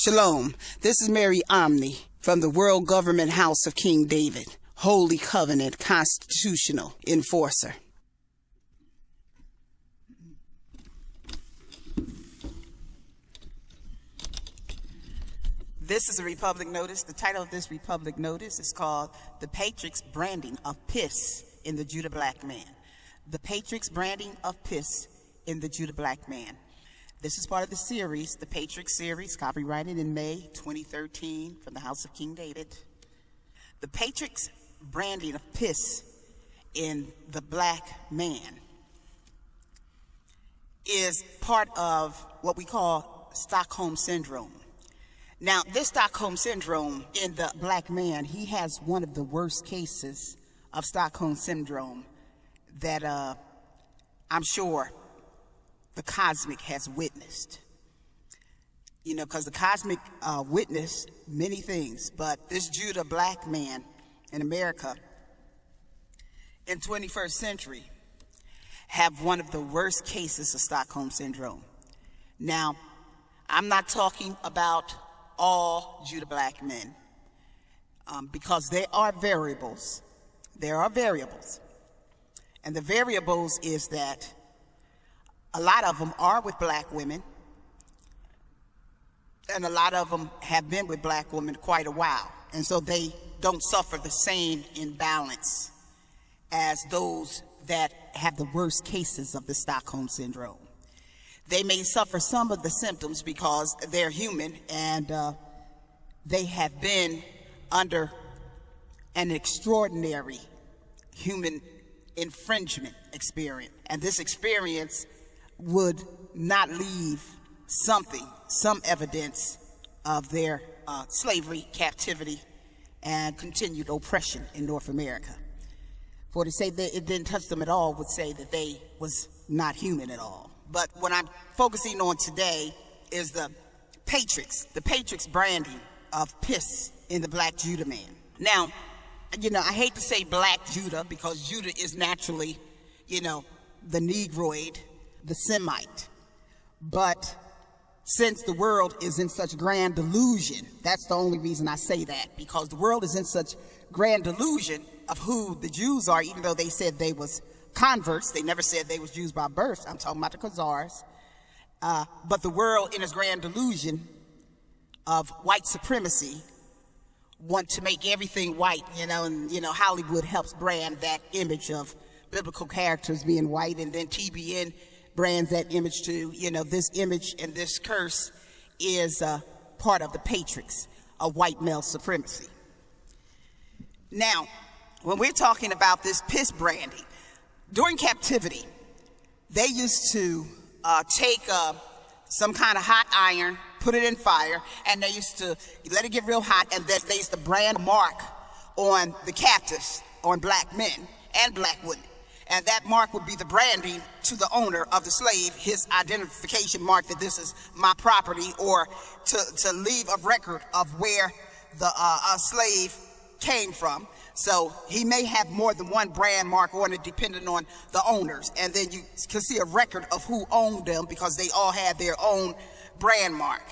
Shalom. This is Mary Omni from the World Government House of King David, Holy Covenant Constitutional Enforcer. This is a Republic Notice. The title of this Republic Notice is called The Patrix Branding of Piss in the Judah Black Man. The Patrix Branding of Piss in the Judah Black Man. This is part of the series, the Patrix series, copyrighted in May 2013 from the House of King David. The Patrix Branding of Piss in the Black Man is part of what we call Stockholm Syndrome. Now, this Stockholm Syndrome in the black man, he has one of the worst cases of Stockholm Syndrome that I'm sure the cosmic has witnessed. You know, because the cosmic witnessed many things, but this Judah black man in America in 21st century have one of the worst cases of Stockholm Syndrome. Now, I'm not talking about all Judah black men, because there are variables. There are variables. And the variables is that a lot of them are with black women, and a lot of them have been with black women quite a while. And so they don't suffer the same imbalance as those that have the worst cases of the Stockholm Syndrome. They may suffer some of the symptoms because they're human and they have been under an extraordinary human infringement experience. And this experience would not leave some evidence of their slavery, captivity, and continued oppression in North America. For to say that it didn't touch them at all would say that they was not human at all. But what I'm focusing on today is the Patrix branding of piss in the black Judah man. Now, you know, I hate to say black Judah because Judah is naturally, you know, the Negroid, the Semite. But since the world is in such grand delusion, that's the only reason I say that, because the world is in such grand delusion of who the Jews are, even though they said they was converts. They never said they was Jews by birth. I'm talking about the Khazars. But the world, in its grand delusion of white supremacy, want to make everything white, you know, and, you know, Hollywood helps brand that image of biblical characters being white, and then TBN brands that image to, you know, this image and this curse is part of the Patrix of white male supremacy. Now, when we're talking about this piss branding, during captivity, they used to take some kind of hot iron, put it in fire, and they used to let it get real hot, and then they used to brand a mark on the captives, on black men and black women. And that mark would be the branding to the owner of the slave, his identification mark that this is my property, or to leave a record of where the slave came from. So he may have more than one brand mark on it depending on the owners. And then you can see a record of who owned them because they all had their own brand mark.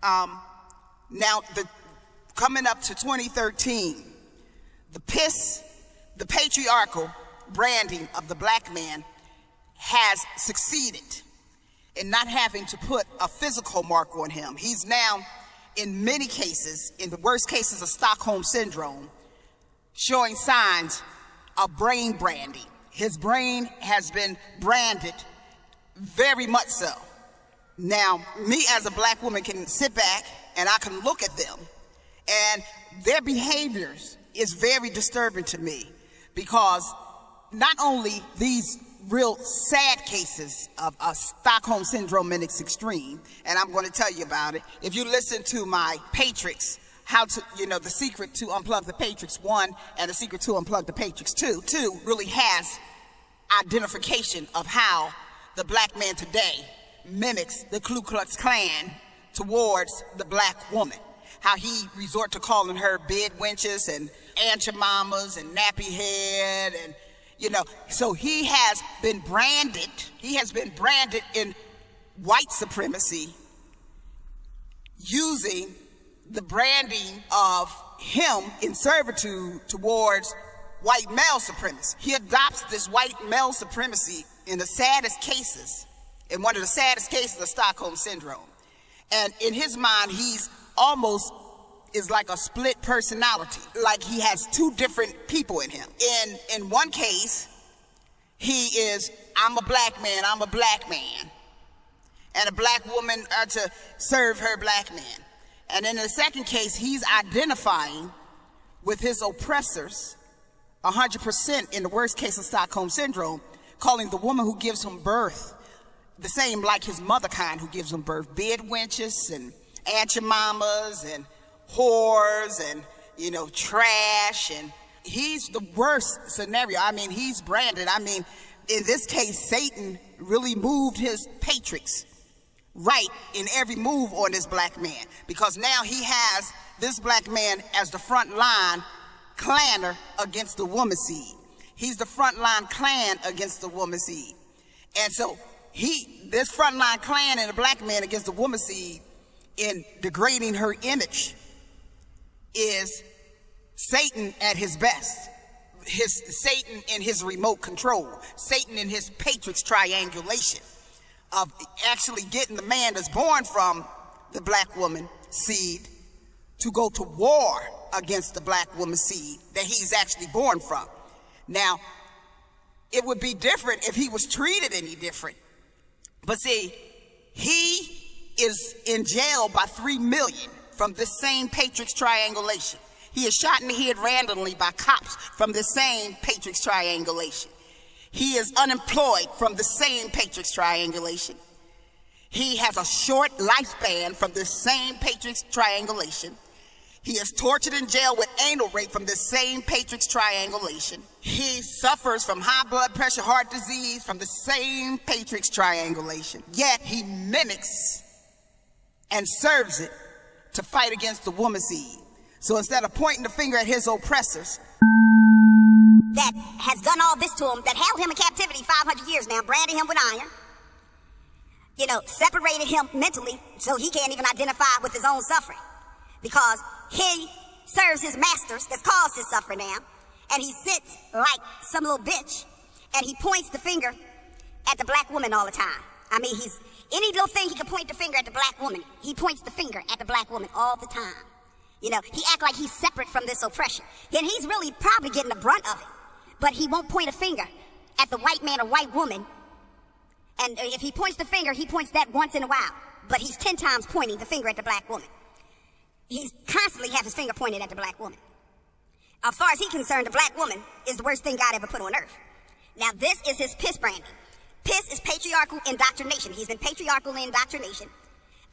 Now, coming up to 2013, the patriarchal branding of the black man has succeeded in not having to put a physical mark on him. He's now, in many cases, in the worst cases of Stockholm Syndrome, showing signs of brain branding. His brain has been branded very much so. Now, me as a black woman can sit back and I can look at them, and their behaviors is very disturbing to me, because not only these real sad cases of Stockholm Syndrome in its extreme, and I'm going to tell you about it. If you listen to my Patrix, how to, you know, the secret to unplug the Patrix 1 and the secret to unplug the Patrix 2. 2 really has identification of how the black man today mimics the Ku Klux Klan towards the black woman. How he resort to calling her bed wenches and aunt your mamas and nappy head, and, you know, so he has been branded in white supremacy using the branding of him in servitude towards white male supremacy. He adopts this white male supremacy in the saddest cases, in one of the saddest cases of Stockholm Syndrome. And in his mind, he's almost is like a split personality, like he has two different people in him. In one case, he is, I'm a black man, and a black woman are to serve her black man. And in the second case, he's identifying with his oppressors 100% in the worst case of Stockholm Syndrome, calling the woman who gives him birth the same like his mother kind who gives him birth, bed wenches and aunt your mamas and whores and, you know, trash. And he's the worst scenario. I mean, he's branded. I mean, in this case, Satan really moved his Patrix right in every move on this black man, because now he has this black man as the front line clanner against the woman seed. He's the front line clan against the woman seed. And so this front line clan and the black man against the woman seed in degrading her image is Satan at his best. Satan in his remote control, Satan in his Patrix triangulation of actually getting the man that's born from the black woman seed to go to war against the black woman seed that he's actually born from. Now, it would be different if he was treated any different. But see, he is in jail by 3 million from this same Patrix triangulation. He is shot in the head randomly by cops from the same Patrix triangulation. He is unemployed from the same Patrix triangulation. He has a short lifespan from the same Patrix triangulation. He is tortured in jail with anal rape from the same Patrix triangulation. He suffers from high blood pressure, heart disease from the same Patrix triangulation. Yet he mimics and serves it to fight against the woman seed. So instead of pointing the finger at his oppressors that has done all this to him, that held him in captivity 500 years now, branded him with iron, you know, separated him mentally so he can't even identify with his own suffering, because he serves his masters that's caused his suffering now, and he sits like some little bitch, and he points the finger at the black woman all the time. I mean, any little thing he can point the finger at the black woman, he points the finger at the black woman all the time. You know, he acts like he's separate from this oppression. And he's really probably getting the brunt of it. But he won't point a finger at the white man or white woman. And if he points the finger, he points that once in a while. But he's 10 times pointing the finger at the black woman. He constantly has his finger pointed at the black woman. As far as he's concerned, the black woman is the worst thing God ever put on earth. Now, this is his piss branding. Piss is patriarchal indoctrination. He's been patriarchal indoctrination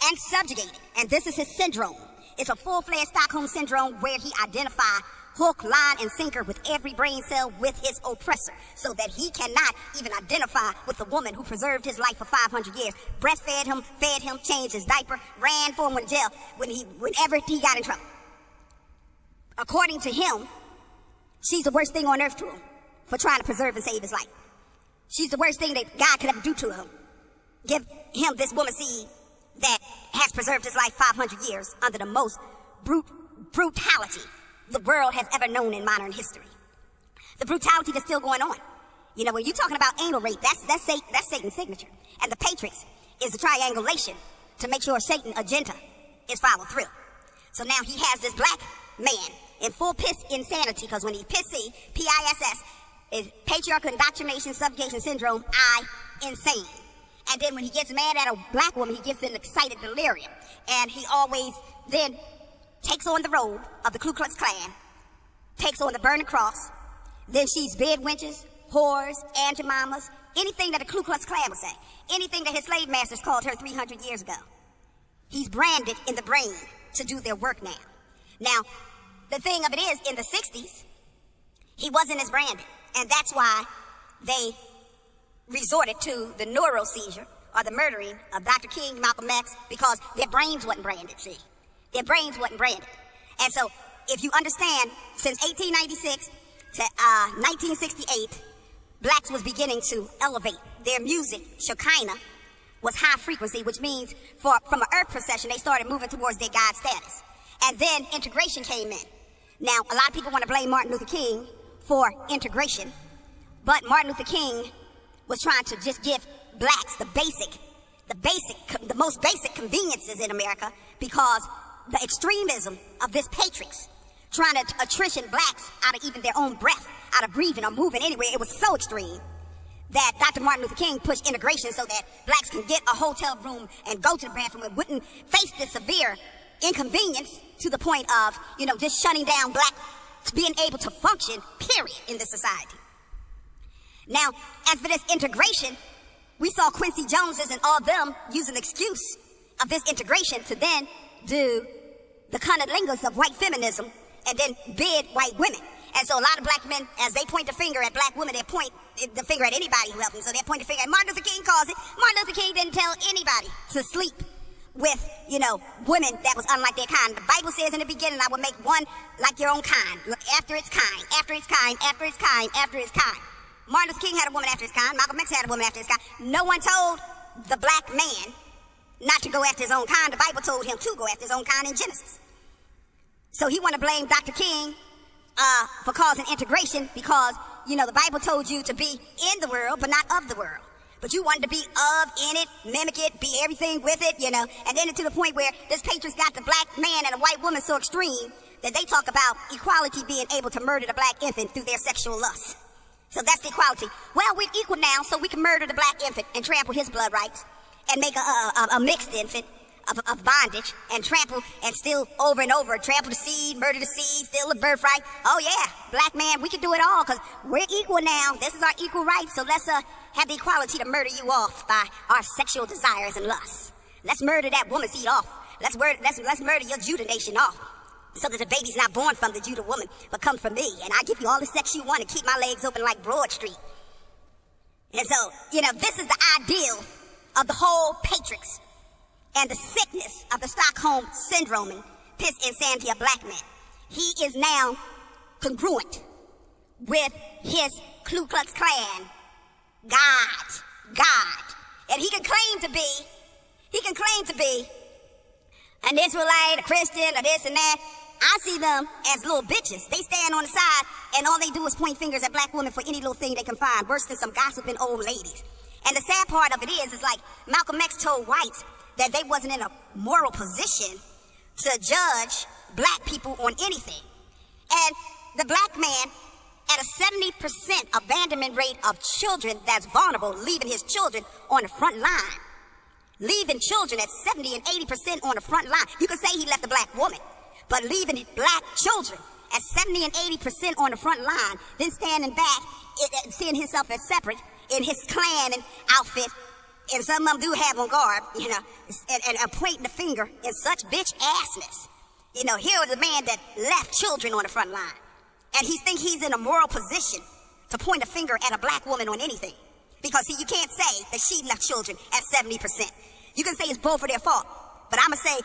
and subjugated. And this is his syndrome. It's a full-fledged Stockholm Syndrome where he identifies hook, line, and sinker with every brain cell with his oppressor, so that he cannot even identify with the woman who preserved his life for 500 years, breastfed him, fed him, changed his diaper, ran for him in jail whenever he got in trouble. According to him, she's the worst thing on earth to him for trying to preserve and save his life. She's the worst thing that God could ever do to him. Give him this woman seed that has preserved his life 500 years under the most brutality the world has ever known in modern history. The brutality that's still going on. You know, when you're talking about anal rape, that's Satan's signature. And the Patrix is the triangulation to make sure Satan's agenda is followed through. So now he has this black man in full piss insanity, because when he's pissy, P-I-S-S, is patriarchal indoctrination, subjugation syndrome, insane. And then when he gets mad at a black woman, he gets an excited delirium. And he always then takes on the robe of the Ku Klux Klan, takes on the burning cross. Then she's bed wenches, whores, aunt your mamas, anything that the Ku Klux Klan would say, anything that his slave masters called her 300 years ago. He's branded in the brain to do their work now. Now, the thing of it is, in the 60s, he wasn't as branded. And that's why they resorted to the neural seizure or the murdering of Dr. King, Malcolm X, because their brains wasn't branded, see. Their brains wasn't branded. And so, if you understand, since 1896 to 1968, blacks was beginning to elevate. Their music, Shekinah, was high frequency, which means from an earth procession, they started moving towards their God status. And then integration came in. Now, a lot of people want to blame Martin Luther King for integration, but Martin Luther King was trying to just give blacks the most basic conveniences in America, because the extremism of this Patrix trying to attrition blacks out of even their own breath, out of breathing or moving anywhere, it was so extreme that Dr. Martin Luther King pushed integration so that blacks can get a hotel room and go to the bathroom and wouldn't face this severe inconvenience to the point of, just shutting down blacks being able to function, period, in this society. Now, as for this integration, we saw Quincy Joneses and all them use an excuse of this integration to then do the cunnilingus of white feminism and then bid white women. And so a lot of black men, as they point the finger at black women, they point the finger at anybody who helped them. So they point the finger at Martin Luther King calls it. Martin Luther King didn't tell anybody to sleep with, women that was unlike their kind. The Bible says in the beginning, I will make one like your own kind. Look, after its kind, after its kind, after its kind, after its kind. Martin Luther King had a woman after his kind. Malcolm X had a woman after his kind. No one told the black man not to go after his own kind. The Bible told him to go after his own kind in Genesis. So he want to blame Dr. King for causing integration because, the Bible told you to be in the world, but not of the world. But you wanted to be of, in it, mimic it, be everything with it, and then to the point where this Patrix got the black man and a white woman so extreme that they talk about equality being able to murder the black infant through their sexual lust. So that's the equality. Well, we're equal now, so we can murder the black infant and trample his blood rights and make a mixed infant of bondage and trample and still over and over, trample the seed, murder the seed, steal the birthright. Oh yeah, black man, we can do it all because we're equal now. This is our equal rights, so let's have the equality to murder you off by our sexual desires and lusts. Let's murder that woman seed off. Let's murder your Judah nation off, so that the baby's not born from the Judah woman, but come from me, and I give you all the sex you want and keep my legs open like Broad Street. And so, this is the ideal of the whole Patrix and the sickness of the Stockholm syndrome and piss insanity of black men. He is now congruent with his Ku Klux Klan God. And he can claim to be an Israelite, a Christian, or this and that. I see them as little bitches. They stand on the side, and all they do is point fingers at black women for any little thing they can find, worse than some gossiping old ladies. And the sad part of it is like Malcolm X told whites that they wasn't in a moral position to judge black people on anything. And the black man, at a 70% abandonment rate of children that's vulnerable, leaving his children on the front line. Leaving children at 70 and 80% on the front line. You can say he left a black woman, but leaving black children at 70 and 80% on the front line, then standing back, seeing himself as separate in his Klan and outfit, and some of them do have on garb, and pointing the finger in such bitch assness. Here was a man that left children on the front line, and he thinks he's in a moral position to point a finger at a black woman on anything. Because, see, you can't say that she left children at 70%. You can say it's both of their fault, but I'm going to say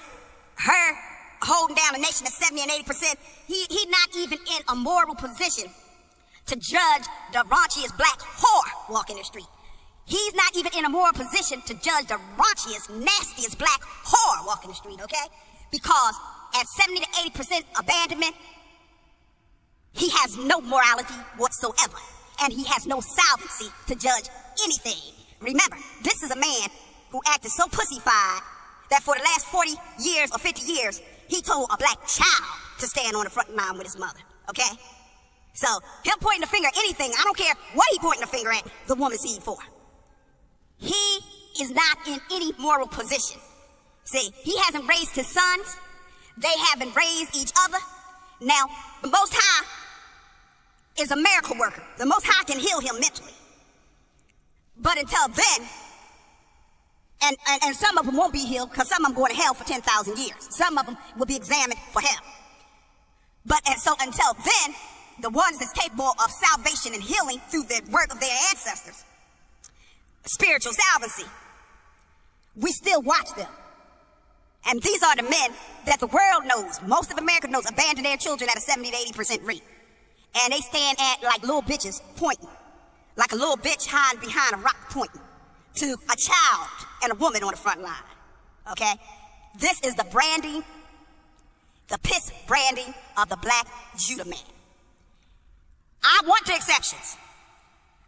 her holding down a nation at 70 and 80%, he's not even in a moral position to judge the raunchiest black whore walking the street. He's not even in a moral position to judge the raunchiest, nastiest black whore walking the street, okay? Because at 70 to 80% abandonment, he has no morality whatsoever. And he has no solvency to judge anything. Remember, this is a man who acted so pussyfied that for the last 40 years or 50 years, he told a black child to stand on the front line with his mother, okay? So, him pointing the finger at anything, I don't care what he pointing the finger at the woman's seed for. He is not in any moral position. See, he hasn't raised his sons. They haven't raised each other. Now, the Most High is a miracle worker. The Most High can heal him mentally. But until then, and some of them won't be healed because some of them going to hell for 10,000 years. Some of them will be examined for hell. And so until then, the ones that's capable of salvation and healing through the work of their ancestors, spiritual salvancy, we still watch them. And these are the men that the world knows, most of America knows, abandon their children at a 70 to 80% rate. And they stand at like little bitches pointing, like a little bitch hiding behind a rock pointing to a child and a woman on the front line. Okay? This is the branding, the piss branding of the black Judah man. I want the exceptions.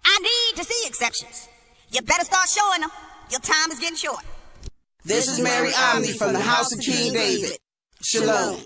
I need to see exceptions. You better start showing them. Your time is getting short. This is Mary Omni from the House of King David. Shalom.